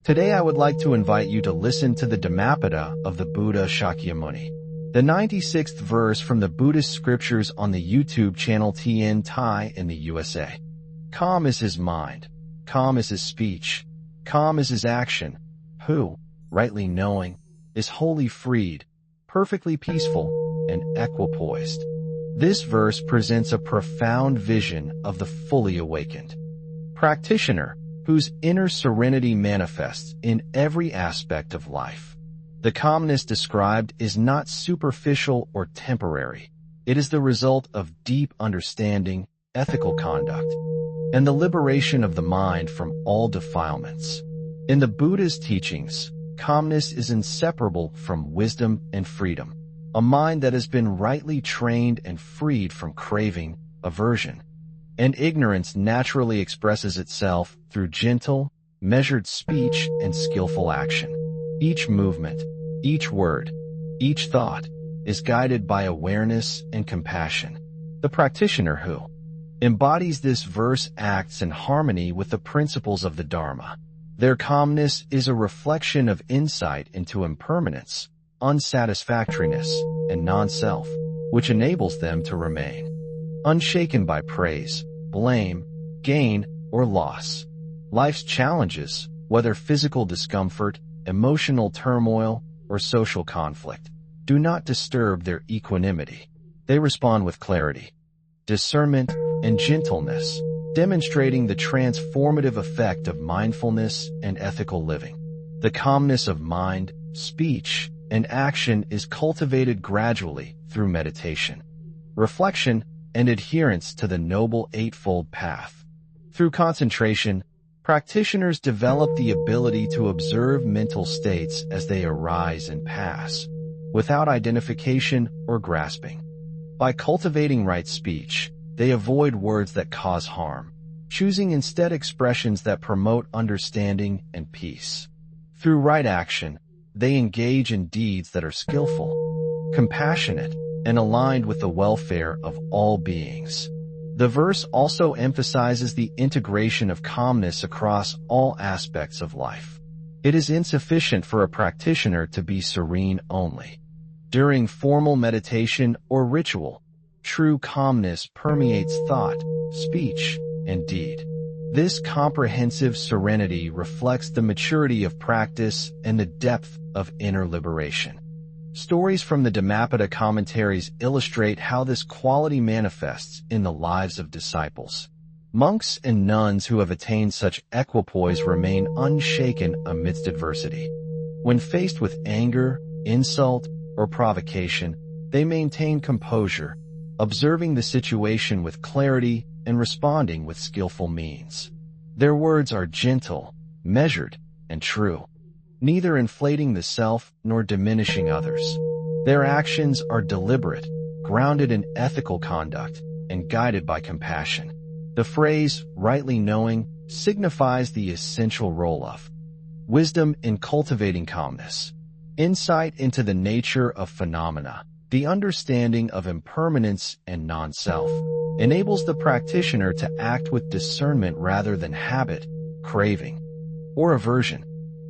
Today I would like to invite you to listen to the Dhammapada of the Buddha Shakyamuni, the 96th verse from the Buddhist scriptures on the YouTube channel THại in the USA. Calm is his mind, calm is his speech, calm is his action, who, rightly knowing, is wholly freed, perfectly peaceful, and equipoised. This verse presents a profound vision of the fully awakened practitioner whose inner serenity manifests in every aspect of life. The calmness described is not superficial or temporary. It is the result of deep understanding, ethical conduct, and the liberation of the mind from all defilements. In the Buddha's teachings, calmness is inseparable from wisdom and freedom, a mind that has been rightly trained and freed from craving, aversion, and ignorance naturally expresses itself through gentle, measured speech and skillful action. Each movement, each word, each thought is guided by awareness and compassion. The practitioner who embodies this verse acts in harmony with the principles of the Dharma. Their calmness is a reflection of insight into impermanence, unsatisfactoriness, and non-self, which enables them to remain unshaken by praise, blame, gain, or loss. Life's challenges, whether physical discomfort, emotional turmoil, or social conflict, do not disturb their equanimity. They respond with clarity, discernment, and gentleness, demonstrating the transformative effect of mindfulness and ethical living. The calmness of mind, speech, and action is cultivated gradually through meditation, reflection, and adherence to the Noble Eightfold Path. Through concentration, practitioners develop the ability to observe mental states as they arise and pass, without identification or grasping. By cultivating right speech, they avoid words that cause harm, choosing instead expressions that promote understanding and peace. Through right action, they engage in deeds that are skillful, compassionate, and aligned with the welfare of all beings. The verse also emphasizes the integration of calmness across all aspects of life. It is insufficient for a practitioner to be serene only. During formal meditation or ritual, true calmness permeates thought, speech, and deed. This comprehensive serenity reflects the maturity of practice and the depth of inner liberation. Stories from the Dhammapada commentaries illustrate how this quality manifests in the lives of disciples. Monks and nuns who have attained such equipoise remain unshaken amidst adversity. When faced with anger, insult, or provocation, they maintain composure, observing the situation with clarity and responding with skillful means. Their words are gentle, measured, and true, neither inflating the self nor diminishing others. Their actions are deliberate, grounded in ethical conduct, and guided by compassion. The phrase, rightly knowing, signifies the essential role of wisdom in cultivating calmness, insight into the nature of phenomena, the understanding of impermanence and non-self, enables the practitioner to act with discernment rather than habit, craving, or aversion.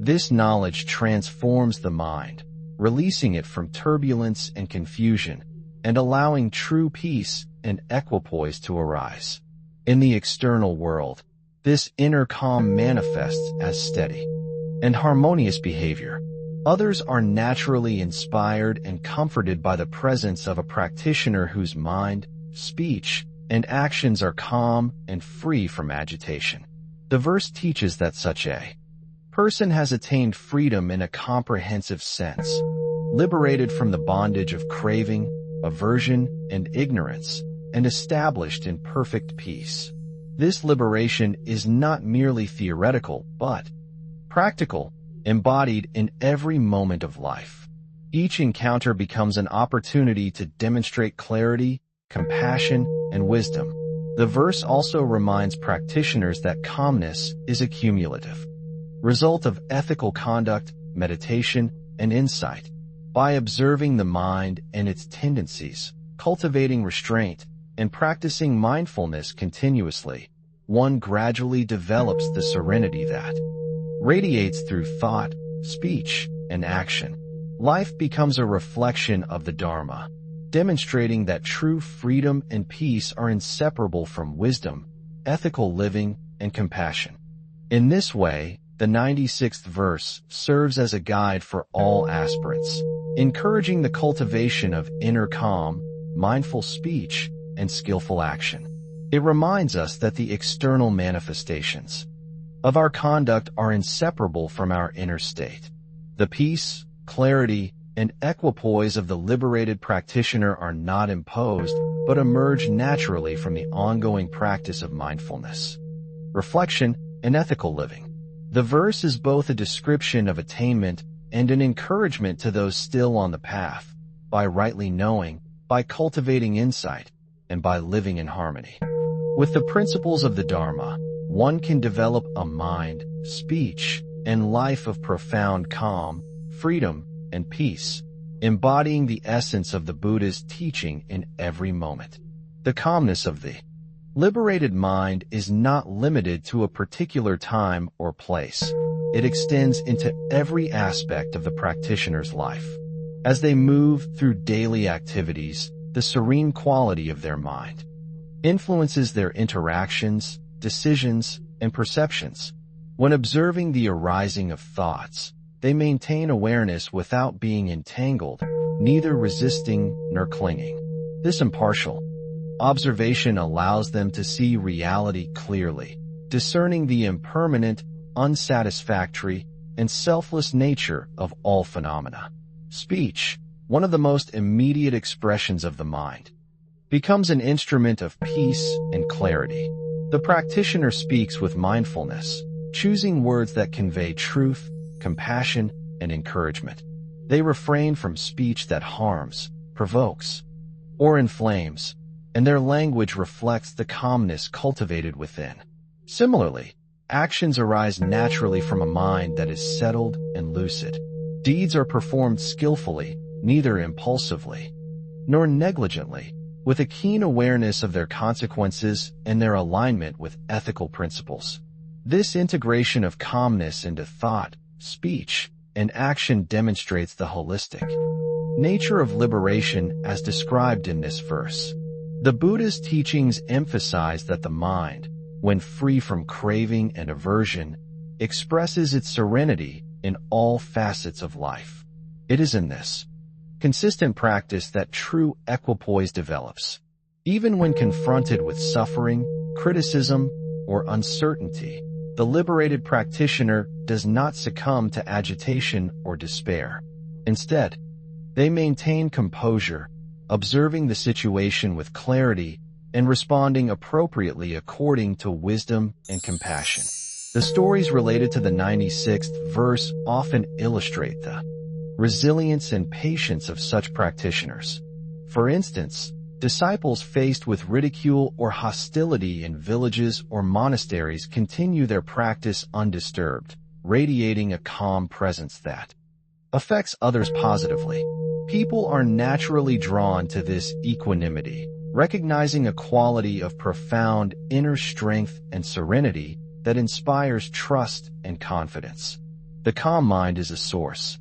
This knowledge transforms the mind, releasing it from turbulence and confusion, and allowing true peace and equipoise to arise. In the external world, this inner calm manifests as steady and harmonious behavior. Others are naturally inspired and comforted by the presence of a practitioner whose mind, speech, and actions are calm and free from agitation. The verse teaches that such a person has attained freedom in a comprehensive sense, liberated from the bondage of craving, aversion, and ignorance, and established in perfect peace. This liberation is not merely theoretical, but practical, embodied in every moment of life. Each encounter becomes an opportunity to demonstrate clarity, compassion, and wisdom. The verse also reminds practitioners that calmness is a cumulative result of ethical conduct, meditation, and insight. By observing the mind and its tendencies, cultivating restraint, and practicing mindfulness continuously, one gradually develops the serenity that radiates through thought, speech, and action. Life becomes a reflection of the Dharma, demonstrating that true freedom and peace are inseparable from wisdom, ethical living, and compassion. In this way, the 96th verse serves as a guide for all aspirants, encouraging the cultivation of inner calm, mindful speech, and skillful action. It reminds us that the external manifestations of our conduct are inseparable from our inner state. The peace, clarity, and equipoise of the liberated practitioner are not imposed, but emerge naturally from the ongoing practice of mindfulness, reflection, and ethical living. The verse is both a description of attainment and an encouragement to those still on the path, by rightly knowing, by cultivating insight, and by living in harmony with the principles of the Dharma. One can develop a mind, speech, and life of profound calm, freedom, and peace, embodying the essence of the Buddha's teaching in every moment. The calmness of the liberated mind is not limited to a particular time or place. It extends into every aspect of the practitioner's life. As they move through daily activities, the serene quality of their mind influences their interactions, decisions, and perceptions. When observing the arising of thoughts, they maintain awareness without being entangled, neither resisting nor clinging. This impartial observation allows them to see reality clearly, discerning the impermanent, unsatisfactory, and selfless nature of all phenomena. Speech, one of the most immediate expressions of the mind, becomes an instrument of peace and clarity. The practitioner speaks with mindfulness, choosing words that convey truth, compassion, and encouragement. They refrain from speech that harms, provokes, or inflames, and their language reflects the calmness cultivated within. Similarly, actions arise naturally from a mind that is settled and lucid. Deeds are performed skillfully, neither impulsively nor negligently, with a keen awareness of their consequences and their alignment with ethical principles. This integration of calmness into thought, speech, and action demonstrates the holistic nature of liberation as described in this verse. The Buddha's teachings emphasize that the mind, when free from craving and aversion, expresses its serenity in all facets of life. It is in this consistent practice that true equipoise develops. Even when confronted with suffering, criticism, or uncertainty, the liberated practitioner does not succumb to agitation or despair. Instead, they maintain composure, observing the situation with clarity and responding appropriately according to wisdom and compassion. The stories related to the 96th verse often illustrate the resilience and patience of such practitioners. For instance, disciples faced with ridicule or hostility in villages or monasteries continue their practice undisturbed, radiating a calm presence that affects others positively. People are naturally drawn to this equanimity, recognizing a quality of profound inner strength and serenity that inspires trust and confidence. The calm mind is a source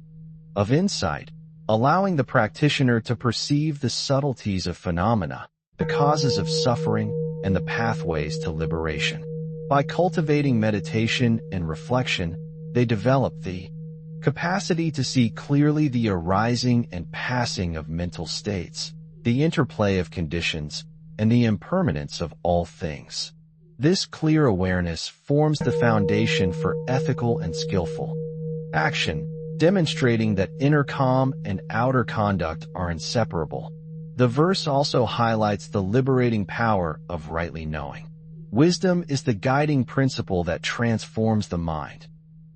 of insight, allowing the practitioner to perceive the subtleties of phenomena, the causes of suffering, and the pathways to liberation. By cultivating meditation and reflection, they develop the capacity to see clearly the arising and passing of mental states, the interplay of conditions, and the impermanence of all things. This clear awareness forms the foundation for ethical and skillful action, demonstrating that inner calm and outer conduct are inseparable. The verse also highlights the liberating power of rightly knowing. Wisdom is the guiding principle that transforms the mind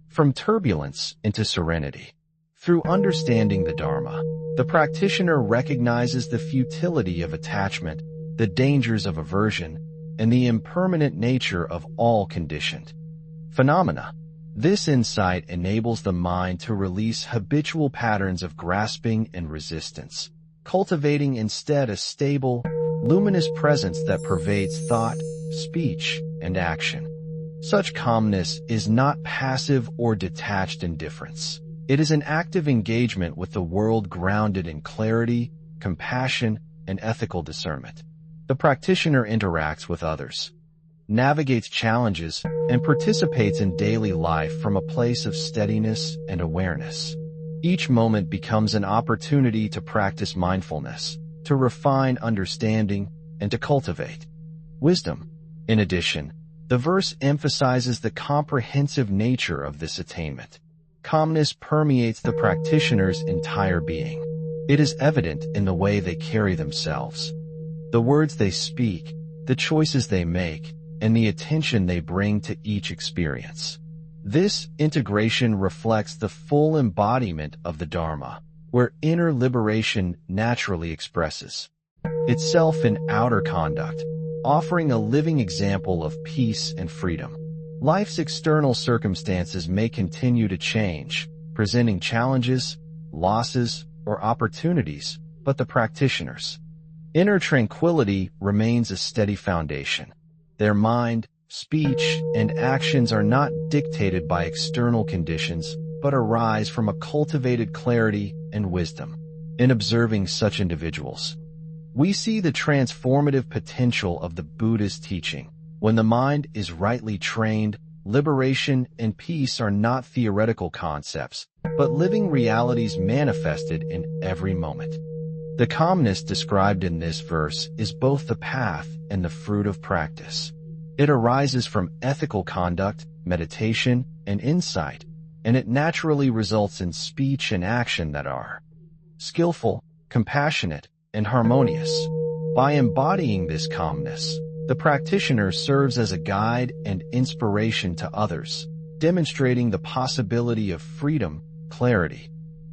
from turbulence into serenity. Through understanding the Dharma, the practitioner recognizes the futility of attachment, the dangers of aversion, and the impermanent nature of all conditioned phenomena. This insight enables the mind to release habitual patterns of grasping and resistance, cultivating instead a stable, luminous presence that pervades thought, speech, and action. Such calmness is not passive or detached indifference. It is an active engagement with the world grounded in clarity, compassion, and ethical discernment. The practitioner interacts with others, navigates challenges, and participates in daily life from a place of steadiness and awareness. Each moment becomes an opportunity to practice mindfulness, to refine understanding, and to cultivate wisdom. In addition, the verse emphasizes the comprehensive nature of this attainment. Calmness permeates the practitioner's entire being. It is evident in the way they carry themselves, the words they speak, the choices they make, and the attention they bring to each experience. This integration reflects the full embodiment of the Dharma, where inner liberation naturally expresses itself in outer conduct, offering a living example of peace and freedom. Life's external circumstances may continue to change, presenting challenges, losses, or opportunities, but the practitioner's inner tranquility remains a steady foundation. Their mind, speech, and actions are not dictated by external conditions, but arise from a cultivated clarity and wisdom. In observing such individuals, we see the transformative potential of the Buddha's teaching. When the mind is rightly trained, liberation and peace are not theoretical concepts, but living realities manifested in every moment. The calmness described in this verse is both the path and the fruit of practice. It arises from ethical conduct, meditation, and insight, and it naturally results in speech and action that are skillful, compassionate, and harmonious. By embodying this calmness, the practitioner serves as a guide and inspiration to others, demonstrating the possibility of freedom, clarity,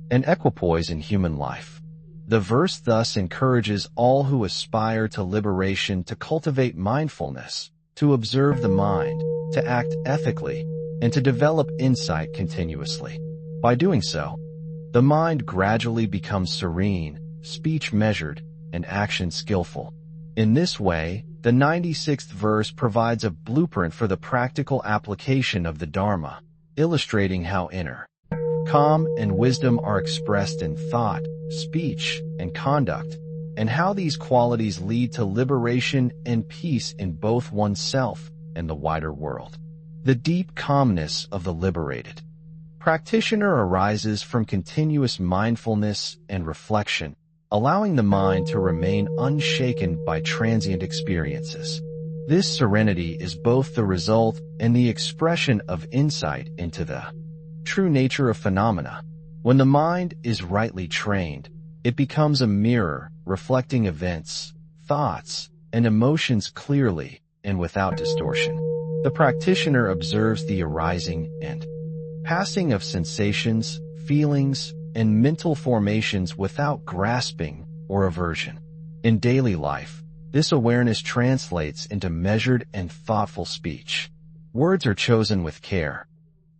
and equipoise in human life. The verse thus encourages all who aspire to liberation to cultivate mindfulness, to observe the mind, to act ethically, and to develop insight continuously. By doing so, the mind gradually becomes serene, speech measured, and action skillful. In this way, the 96th verse provides a blueprint for the practical application of the Dharma, illustrating how inner calm and wisdom are expressed in thought, speech, and conduct, and how these qualities lead to liberation and peace in both oneself and the wider world. The deep calmness of the liberated practitioner arises from continuous mindfulness and reflection, allowing the mind to remain unshaken by transient experiences. This serenity is both the result and the expression of insight into the true nature of phenomena. When the mind is rightly trained, it becomes a mirror reflecting events, thoughts, and emotions clearly and without distortion. The practitioner observes the arising and passing of sensations, feelings, and mental formations without grasping or aversion. In daily life, this awareness translates into measured and thoughtful speech. Words are chosen with care,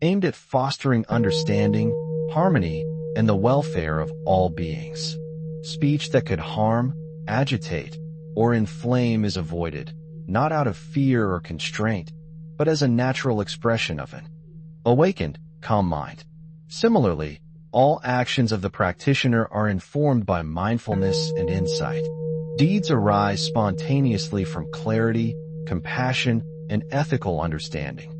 aimed at fostering understanding, harmony, and the welfare of all beings. Speech that could harm, agitate, or inflame is avoided, not out of fear or constraint, but as a natural expression of an awakened, calm mind. Similarly, all actions of the practitioner are informed by mindfulness and insight. Deeds arise spontaneously from clarity, compassion, and ethical understanding.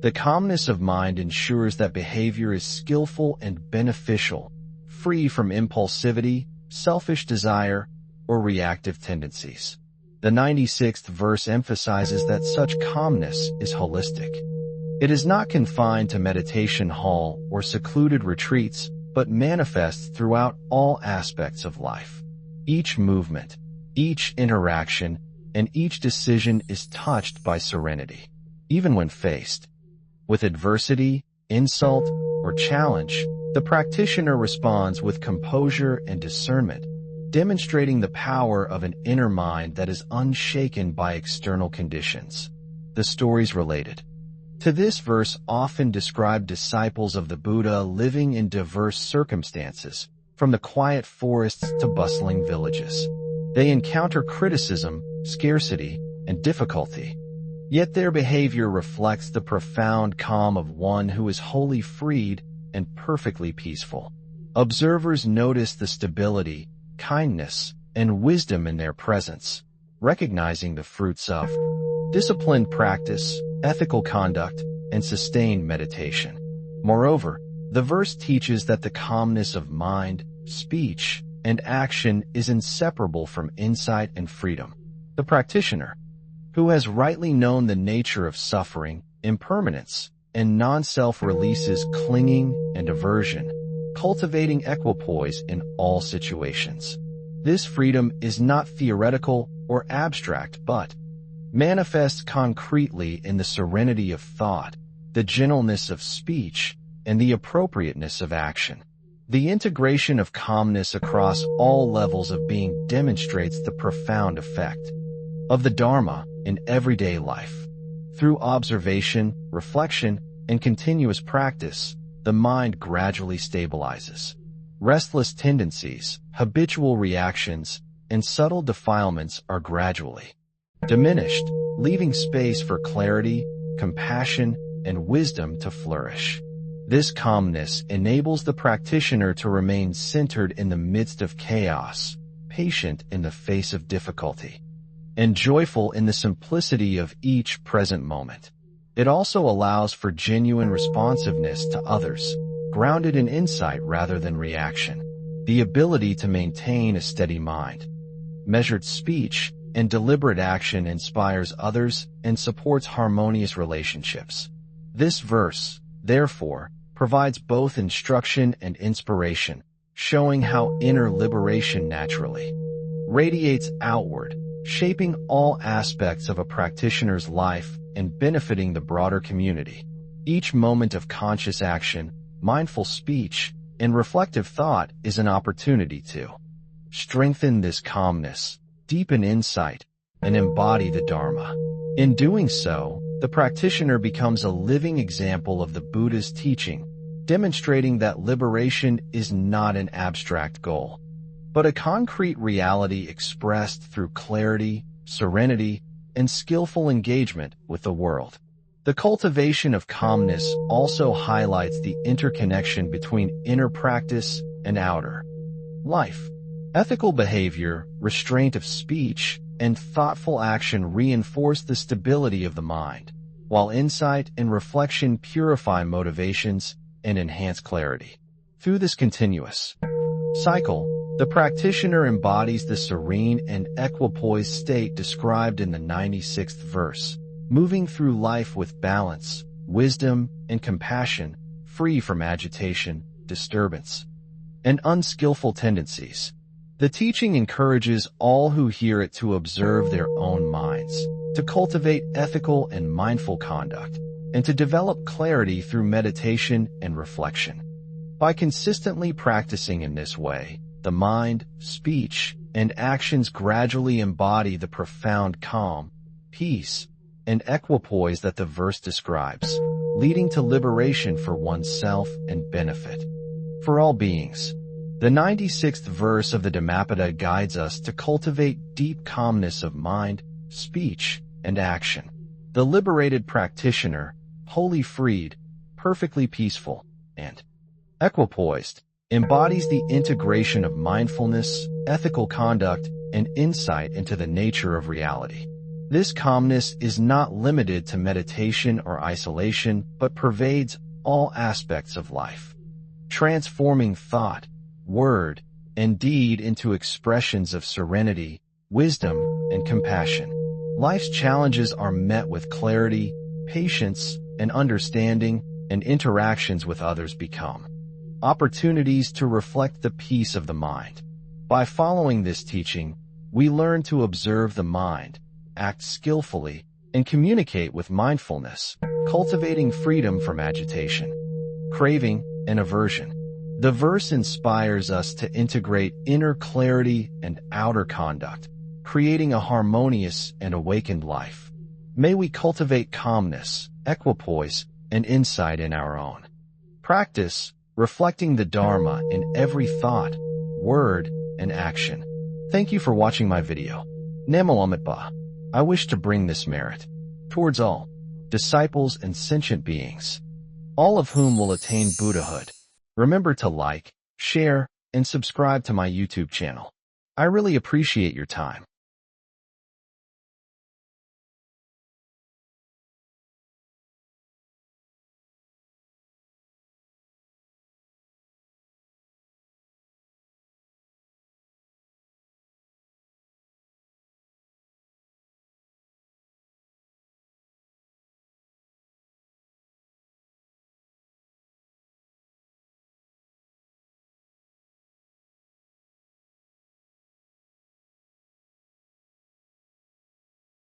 The calmness of mind ensures that behavior is skillful and beneficial, free from impulsivity, selfish desire, or reactive tendencies. The 96th verse emphasizes that such calmness is holistic. It is not confined to meditation hall or secluded retreats, but manifests throughout all aspects of life. Each movement, each interaction, and each decision is touched by serenity. Even when faced with adversity, insult, or challenge, the practitioner responds with composure and discernment, demonstrating the power of an inner mind that is unshaken by external conditions. The stories related to this verse often describe disciples of the Buddha living in diverse circumstances, from the quiet forests to bustling villages. They encounter criticism, scarcity, and difficulty. Yet their behavior reflects the profound calm of one who is wholly freed and perfectly peaceful. Observers notice the stability, kindness, and wisdom in their presence, recognizing the fruits of disciplined practice, ethical conduct, and sustained meditation. Moreover, the verse teaches that the calmness of mind, speech, and action is inseparable from insight and freedom. The practitioner, who has rightly known the nature of suffering, impermanence, and non-self, releases clinging and aversion, cultivating equipoise in all situations. This freedom is not theoretical or abstract, but manifests concretely in the serenity of thought, the gentleness of speech, and the appropriateness of action. The integration of calmness across all levels of being demonstrates the profound effect of the Dharma in everyday life. Through observation, reflection, and continuous practice, the mind gradually stabilizes. Restless tendencies, habitual reactions, and subtle defilements are gradually diminished, leaving space for clarity, compassion, and wisdom to flourish. This calmness enables the practitioner to remain centered in the midst of chaos, patient in the face of difficulty, and joyful in the simplicity of each present moment. It also allows for genuine responsiveness to others, grounded in insight rather than reaction. The ability to maintain a steady mind, measured speech, and deliberate action inspires others and supports harmonious relationships. This verse, therefore, provides both instruction and inspiration, showing how inner liberation naturally radiates outward, shaping all aspects of a practitioner's life and benefiting the broader community. Each moment of conscious action, mindful speech, and reflective thought is an opportunity to strengthen this calmness, deepen insight, and embody the Dharma. In doing so, the practitioner becomes a living example of the Buddha's teaching, demonstrating that liberation is not an abstract goal, but a concrete reality expressed through clarity, serenity, and skillful engagement with the world. The cultivation of calmness also highlights the interconnection between inner practice and outer life. Ethical behavior, restraint of speech, and thoughtful action reinforce the stability of the mind, while insight and reflection purify motivations and enhance clarity. Through this continuous cycle, the practitioner embodies the serene and equipoised state described in the 96th verse, moving through life with balance, wisdom, and compassion, free from agitation, disturbance, and unskillful tendencies. The teaching encourages all who hear it to observe their own minds, to cultivate ethical and mindful conduct, and to develop clarity through meditation and reflection. By consistently practicing in this way, the mind, speech, and actions gradually embody the profound calm, peace, and equipoise that the verse describes, leading to liberation for oneself and benefit for all beings. The 96th verse of the Dhammapada guides us to cultivate deep calmness of mind, speech, and action. The liberated practitioner, wholly freed, perfectly peaceful, and equipoised, embodies the integration of mindfulness, ethical conduct, and insight into the nature of reality. This calmness is not limited to meditation or isolation, but pervades all aspects of life, transforming thought, word, and deed into expressions of serenity, wisdom, and compassion. Life's challenges are met with clarity, patience, and understanding, and interactions with others become opportunities to reflect the peace of the mind. By following this teaching, we learn to observe the mind, act skillfully, and communicate with mindfulness, cultivating freedom from agitation, craving, and aversion. The verse inspires us to integrate inner clarity and outer conduct, creating a harmonious and awakened life. May we cultivate calmness, equipoise, and insight in our own practice, reflecting the Dharma in every thought, word, and action. Thank you for watching my video. Namo Amitba. I wish to bring this merit towards all disciples and sentient beings, all of whom will attain Buddhahood. Remember to like, share, and subscribe to my YouTube channel. I really appreciate your time.